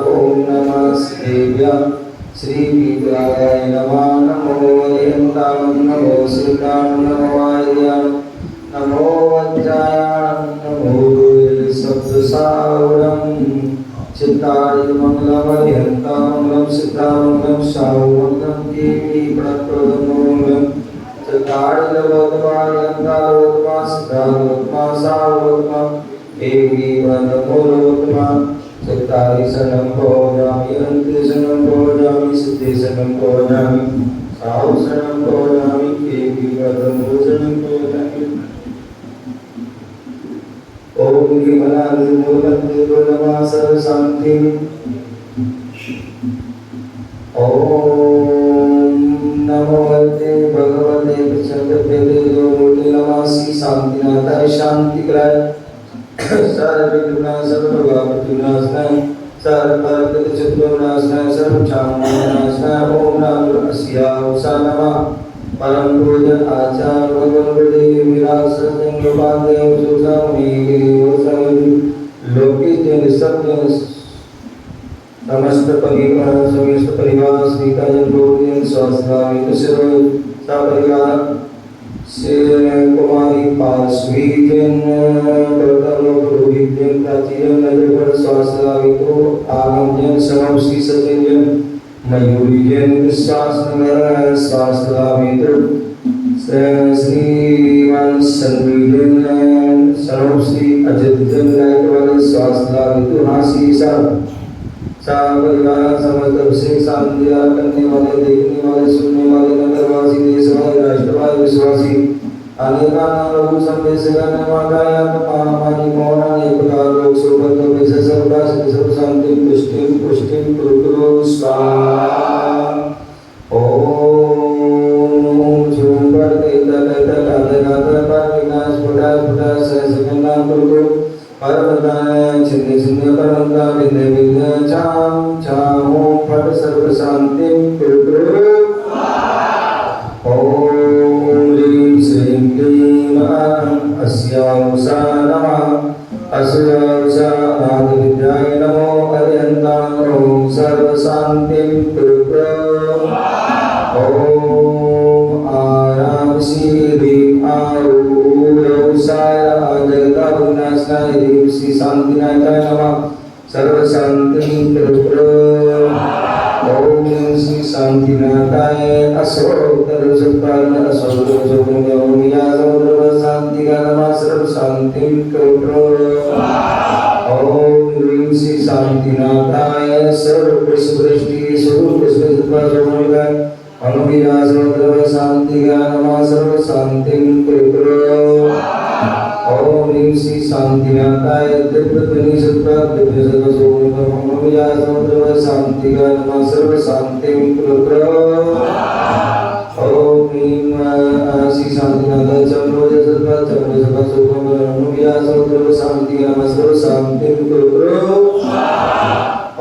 ओम नमः श्रीभ्यां श्रीविग्रहाय नमः नमो वयन्तां नमो श्रीराम नमो वायुयां नमो वज्रायां नमो सप्तसावरं चित्ताय मंगलमयन्तां मंगलं सिद्धामंगलं शावमंगलं देवी प्रणतोदमंगलं चित्ताय लवदवायन्तावदमा सिद्धावदमा सावदमा देवी प्रणतोदमंगलं चित्ताय शरणं भोजामि अनन्ते शरणं भोजामि सिद्धे शरणं भोजामि साव शरणं भोजामि देवी प्रणतोदमंगलं भोजामि ओम गिमनादिमूलंदेवो सर्व शांति ओम नमो भगवते प्रचंडभेदो मूर्ति नमः श्री शांतिनाथाय शांति कराय सर्वविघ्न सर्वभावविनाशनाय सर्वपापचतुर्नाशनाय सर्वक्षामनाशनाय ओम नमो अस्यावसा नमः परम पूज्य आचार्य भगवते विरासंगपादेव सुसमेगिरिवसंगि लोकिजन सत्य समस्त परिवार स्वीकार्य लोकजन स्वास्थ्य सर्व सपरिवार कुमारी पार्श्वीजन पुरोहितजन प्राचीन नगर स्वास्थ्य आगमजन सर्व श्री सज्जन मयूरीजन स्वास्थ्य स्वास्थ्य श्रीमान संवीजन सर्व श्री अजितजन लाइट वाले स्वास्थ्य हासी सब परिवार समस्त अभिषेक शांति करने वाले देखने वाले सुनने वाले नगरवासी देशवासी राष्ट्रवासी विश्वासी अनेका लोग संदेश करने वाला या पानी मौन एक प्रकार लोग सुबह तो वैसे सर्वदा सब शांति पुष्टि कुरु स्वाहा ओम झूमर देता देता गाते गाते पर विनाश फुटा फुटा सहस्रगना कुरु परमदाय चिन्ह चिन्ह परमदा विद्य विद्य चाम चामो फट सर्व शांति कुरु ओम ह्रीं श्रीं क्लीं अस्यावसा नमः अस्यावसा आदिविद्याय नमो अरिहन्तां ओम सर्व शांति कुरु ओम आराम श्री आरुषाय जगता विनाशाय ह्रीं श्री शांतिनाथाय नमः सर्व शांति कुरु ओम श्री शांतिनाथाय असोतर सुप्राण असोतर सुपुण्यमिया सर्व शांति का नमः सर्व शांति कुरु ओम ह्रीं श्री शांतिनाथाय सर्व पुष्पवृष्टि स्वरूप पुष्पसुप्राजोमिका अनुमिया सर्व शांति का नमः सर्व शांति कुरु ओम ह्रीं श्री शांतिनाथाय दिव्यध्वनि सुप्रादिव्य सर्वसोमिका अनुमिया सर्व शांति का नमः सर्व शांति कुरु ओम ह्रीं श्री शांतिनाथाय चंद्रोज सर्वसोमिका अनुमिया सर्व शांति का नमः सर्व शांति कुरु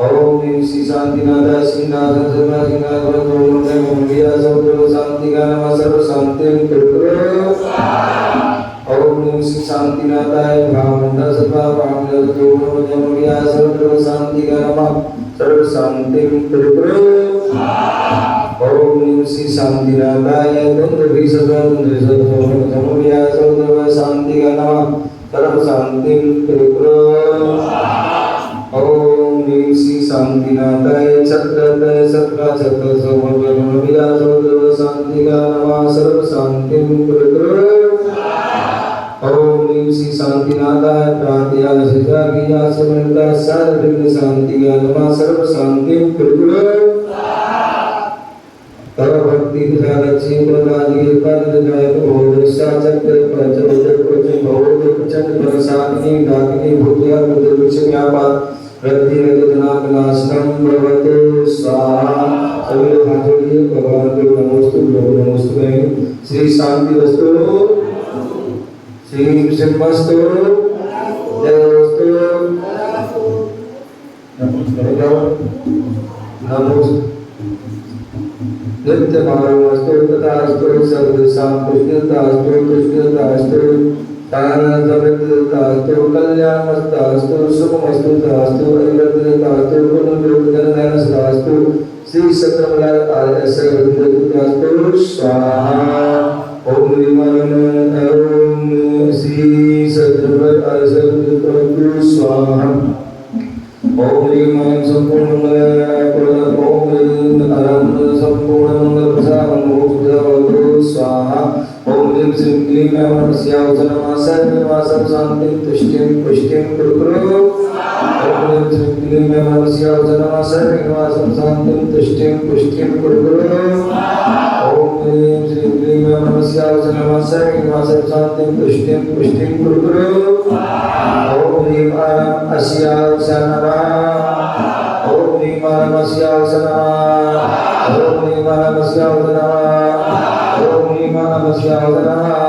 ओम ह्रीं श्री शांतिनाथाय सिंहासन सिंहासन अनुमिया सर्व शांति का नमः सर्व शांति कुरु ओम ह्रीं श्री शांतिनाथाय भावनंदा सर्वा भावनंदा सर्व शांति का नमः सर्व शांति कुरु ओम ह्रीं श्री शांतिनाथाय द्वंद्वी सर्व शांति का नमः सर्व शांति कुरु ओम ह्रीं श्री शांतिनाथाय चक्रत चक्र चक्र सर्व शांति का नमः सर्व शांति कुरु ओम ह्रीं श्री शांतिनाथाय प्रार्थया सिद्धा किया समन्ता सर्व शांति का नमः सर्व शांति कुरु तव भक्ति तथा लक्ष्मी प्रदान के पद जाय तो दृश्य चक्र पंचोदर कुछ बहुत प्रचंड प्रसादनी डाकिनी भूतिया बुद्ध व्यापार रद्दी वेदना विनाशनम भवतु स्वाहा सभी लोग हाथ जोड़िए भगवान को नमोस्तु कहेंगे श्री शांति वस्तु श्री सिंहस्तु जयस्तु नमोस्तु नित्य भावस्तु तथास्तु सर्व शांतिस्तास्तु कृष्णस्तास्तु तानसमितस्तास्तु कल्याणस्तास्तु सुखमस्तु तास्तु ऐरद्रस्तास्तु गुणलोक श्री सत्रमला स्वाहा ओम श्री सत्रमला स्वाहा ओम संपूर्ण स्वाहा ओम श्री क्लीं सर्ववासं शांतिं तुष्टिं पुष्टिं कुरु ओम श्री क्लीं सर्ववासं शांतिं तुष्टिं पुष्टिं कुरु ओम श्री क्लीं सर्ववासं शांतिं तुष्टिं पुष्टिं कुरु ओम अस्यावसं नमः ओम अस्यावसं नमः ओम अस्यावसं नमः ओम अस्यावसं नमः ओम अस्यावसं नमः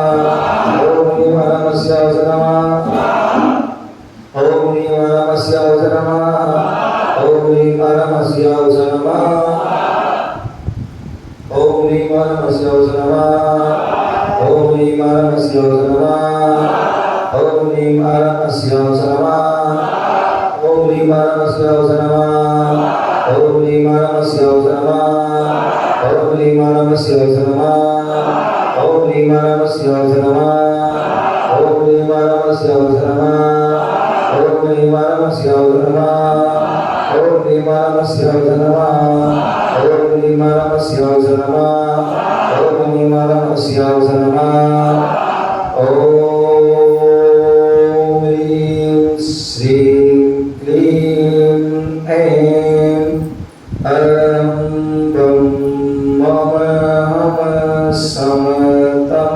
ओम अस्यावसं नमः ओम अस्यावसं नमः ओम अस्यावसं नमः ओम अस्यावसं नमः ओम अस्यावसं नमः ओम अस्यावसं नमः ओम अस्यावसं नमः ओम अस्यावसं नमः ओम अस्यावसं नमः ओम अस्यावसं नमः ओम अस्यावसं नमः ओम अस्यावसं नमः ओम अस्यावसं नमः ओम अस्यावसं नमः ओम श्रीं क्लीं ऐं बं मम समतं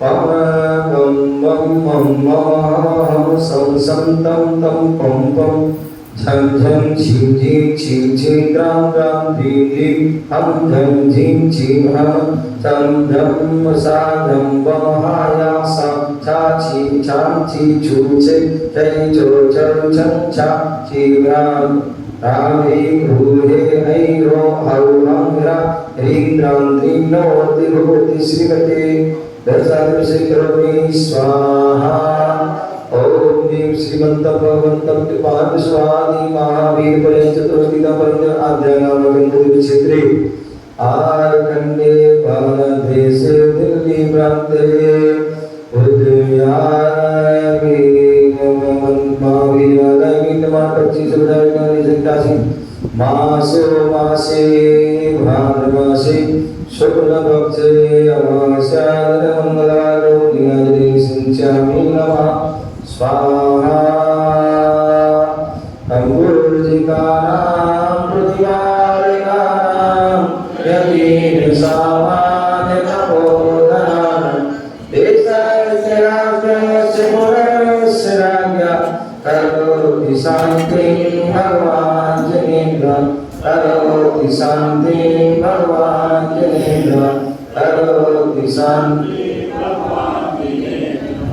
पम बं मम संतं तं पं पं झं झं झिं झिं झिं झिं ग्रां ग्रां ह्रीं ह्रीं हं झं झिं झिं हं झं झं सा झं वं हाया सा छा छी छां छी छू छे छै छो छं छं छा छी ग्रां रामे भूहे ऐरो हौ हं ह्रा ह्रीं द्रां द्रीं नो तिरुपति श्रीमते दशादशकरोमि स्वाहा ओम श्रीमंतं भगवन्तं कृपां स्वादि महावीर परं चतुर्विधं परं आद्यानामकं क्षेत्रे आरखंडे भारतदेशे दिल्ली प्रान्ते उद्यायामि मासो मासे भाद्रमासे शुक्लपक्षे अमावास्यां मंगलवारो दिनादिने सिञ्चामि नमः स्वाहा अंगुर्जिकानां प्रतिवारिकानां यदीन सामान्यतमोदनानां देशस्य राष्ट्रस्य पुरस्य राज्ञा करोति शान्तिं भगवान् जनेन्द्र करोति शान्तिं भगवान् जनेन्द्र करोति शान्तिं भगवान् जनेन्द्र।